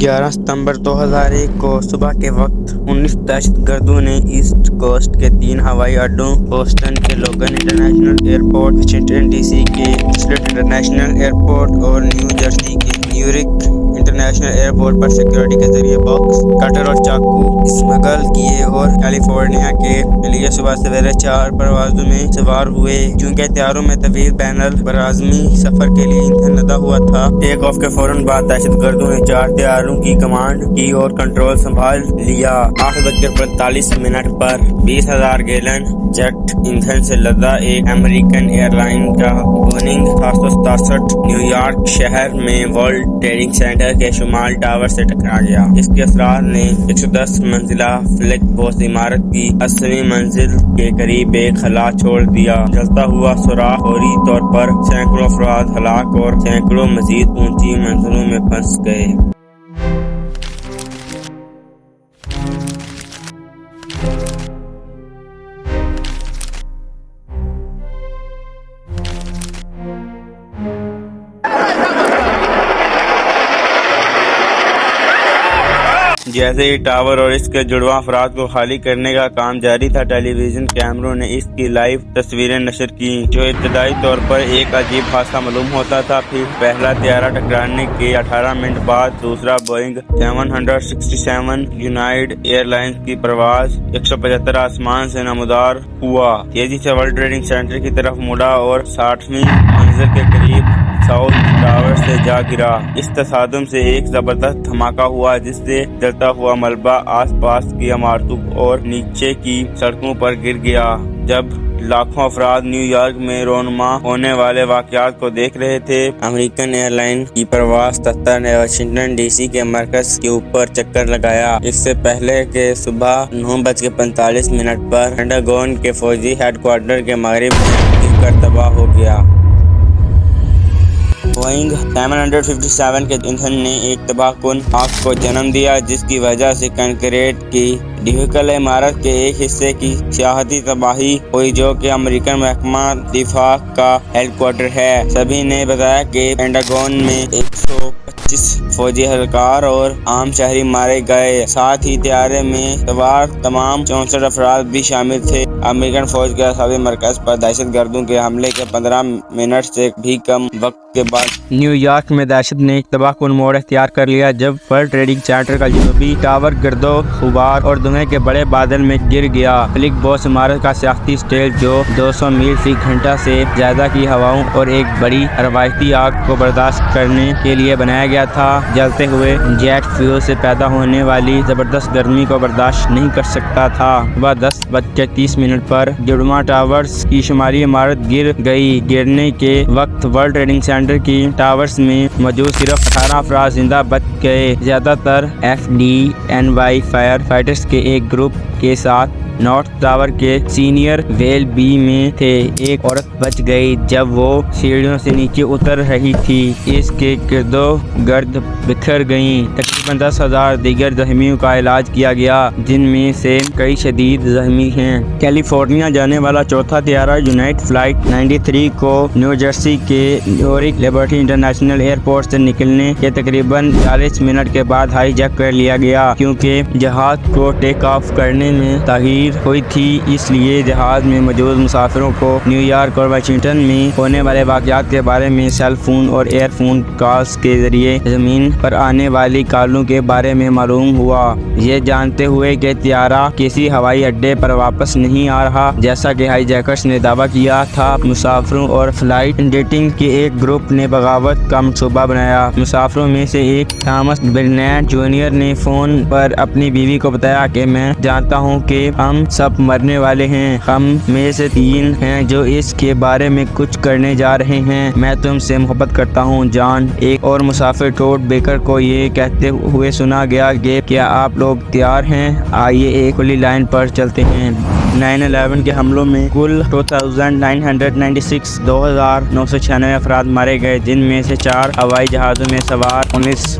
11 ستمبر 2001 کو صبح کے وقت 19 دہشت گردوں نے ایسٹ کوسٹ کے 3 ہوائی اڈوں بوسٹن کے Logan international airport, Washington D C کے ایسلٹ انٹرنیشنل ایئرپورٹ اور نیو جرسی کے نیورک انٹرنیشنل ایئرپورٹ پر سیکیورٹی کے ذریعے باکس کٹر اور چاقو اسمگل کیے اور کیلیفورنیا کے لیے صبح سویرے 4 پروازوں میں سوار ہوئے۔ چونکہ طیاروں میں طویل بین البراعظمی سفر کے لیے ایندھن لدا ہوا تھا، ٹیک آف کے فوراً بعد دہشت گردوں نے 4 طیاروں کی کمانڈ کی اور کنٹرول سنبھال لیا۔ 8:45 پر 20,000 گیلن جیٹ ایندھن سے لدا ایک امریکن ایئر لائن کا بوئنگ 767 نیو یارک شہر میں ورلڈ ٹریڈنگ سینٹر کے شمال ٹاور سے ٹکرا گیا۔ اس کے اثرات نے 110 منزلہ فلیگ پوسٹ عمارت کی 80ویں منزل کے قریب ایک خلا چھوڑ دیا۔ جلتا ہوا سوراخ فوری طور پر سینکڑوں افراد ہلاک اور سینکڑوں مزید اونچی منزلوں میں پھنس گئے۔ جیسے ہی ٹاور اور اس کے جڑواں افراد کو خالی کرنے کا کام جاری تھا، ٹیلی ویژن کیمروں نے اس کی لائیو تصویریں نشر کی، جو ابتدائی طور پر ایک عجیب حادثہ معلوم ہوتا تھا۔ پھر پہلا طیارہ ٹکرانے کے 18 منٹ بعد دوسرا بوئنگ 767 یونائیٹڈ ایئر لائنز کی پرواز 175 آسمان سے نمودار ہوا، تیزی سے ورلڈ ٹریڈنگ سینٹر کی طرف مڑا اور 60ویں منزل کے قریب ساؤتھ ٹاور سے جا گرا۔ اس تصادم سے ایک زبردست دھماکہ ہوا جس سے جلتا ہوا ملبہ آس پاس کی عمارتوں اور نیچے کی سڑکوں پر گر گیا۔ جب لاکھوں افراد نیو یارک میں رونما ہونے والے واقعات کو دیکھ رہے تھے، امریکن ایئر لائن کی پرواز 77 نے واشنگٹن ڈی سی کے مرکز کے اوپر چکر لگایا، اس سے پہلے کہ صبح 9:45 پر پینٹاگون کے فوجی ہیڈ کوارٹر کے مغرب میں گر کر تباہ ہو گیا۔ بوئنگ 757 کے ایندھن نے ایک تباہ کن آگ کو جنم دیا، جس کی وجہ سے کنکریٹ کی ڈھیکل عمارت کے ایک حصے کی سیاحتی تباہی ہوئی، جو کہ امریکن محکمہ دفاع کا ہیڈ کوارٹر ہے۔ سبھی نے بتایا کہ پینٹاگون میں 125 فوجی اہلکار اور عام شہری مارے گئے، ساتھ ہی طیارے میں سوار تمام 64 افراد بھی شامل تھے۔ امریکن فوج کے عسکری مرکز پر دہشت گردوں کے حملے کے 15 منٹ سے بھی کم وقت کے بعد نیو یارک میں دہشت نے ایک تباہ کن موڑ اختیار کر لیا، جب ورلڈ ٹریڈنگ سینٹر کا جنوبی ٹاور گرد و غبار اور دھوئیں کے بڑے بادل میں گر گیا۔ فلیگ پوسٹ عمارت کا سیاحتی اسٹیج، جو 200 میل فی گھنٹہ سے زیادہ کی ہواؤں اور ایک بڑی روایتی آگ کو برداشت کرنے کے لیے بنایا گیا تھا، جلتے ہوئے جیٹ فیول سے پیدا ہونے والی زبردست گرمی کو برداشت نہیں کر سکتا تھا۔ صبح 10:30 پر جڑواں ٹاورز کی شمالی عمارت گر گئی۔ گرنے کے وقت ورلڈ ٹریڈنگ سینٹر کی ٹاورز میں موجود صرف 18 افراد زندہ بچ گئے، زیادہ تر FDNY فائر فائٹرز کے ایک گروپ کے ساتھ نارتھ ٹاور کے سینئر ویل بی میں تھے۔ ایک عورت بچ گئی جب وہ سیڑھیوں سے نیچے اتر رہی تھی، اس کے گرد و گرد بکھر گئیں۔ تقریباً 10,000 دیگر زخمیوں کا علاج کیا گیا، جن میں سے کئی شدید زخمی ہیں۔ کیلیفورنیا جانے والا چوتھا طیارہ یونائٹ فلائٹ 93 کو نیو جرسی کے نیورک لبرٹی انٹرنیشنل ایئرپورٹ سے نکلنے کے تقریباً 40 منٹ کے بعد ہائی جیک کر لیا گیا، کیونکہ جہاز کو ٹیک آف کرنے میں تاخیر ہوئی تھی۔ اس لیے جہاز میں موجود مسافروں کو نیو یارک اور واشنگٹن میں ہونے والے واقعات کے بارے میں سیل فون اور ایئر فون کالز کے ذریعے زمین پر آنے والی کالوں کے بارے میں معلوم ہوا، یہ جانتے ہوئے کہ طیارہ کسی ہوائی اڈے پر واپس نہیں آ رہا، جیسا کہ ہائی جیکرز نے دعویٰ کیا تھا۔ مسافروں اور فلائٹ اٹینڈنٹ کے ایک گروپ نے بغاوت کا منصوبہ بنایا۔ مسافروں میں سے ایک تھامس برنیٹ جونیئر نے فون پر اپنی بیوی کو بتایا کہ میں جانتا ہوں کہ ہم سب مرنے والے ہیں، ہم میں سے 3 ہیں جو اس کے بارے میں کچھ کرنے جا رہے ہیں، میں تم سے محبت کرتا ہوں جان۔ ایک اور مسافر ٹوڈ بیکر کو یہ کہتے ہوئے سنا گیا کہ کیا آپ لوگ تیار ہیں، آئیے ایک کھلی لائن پر چلتے ہیں۔ 9/11 کے حملوں میں کل 2,996 افراد مارے گئے، جن میں سے 4 ہوائی جہازوں میں سوار 19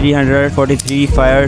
343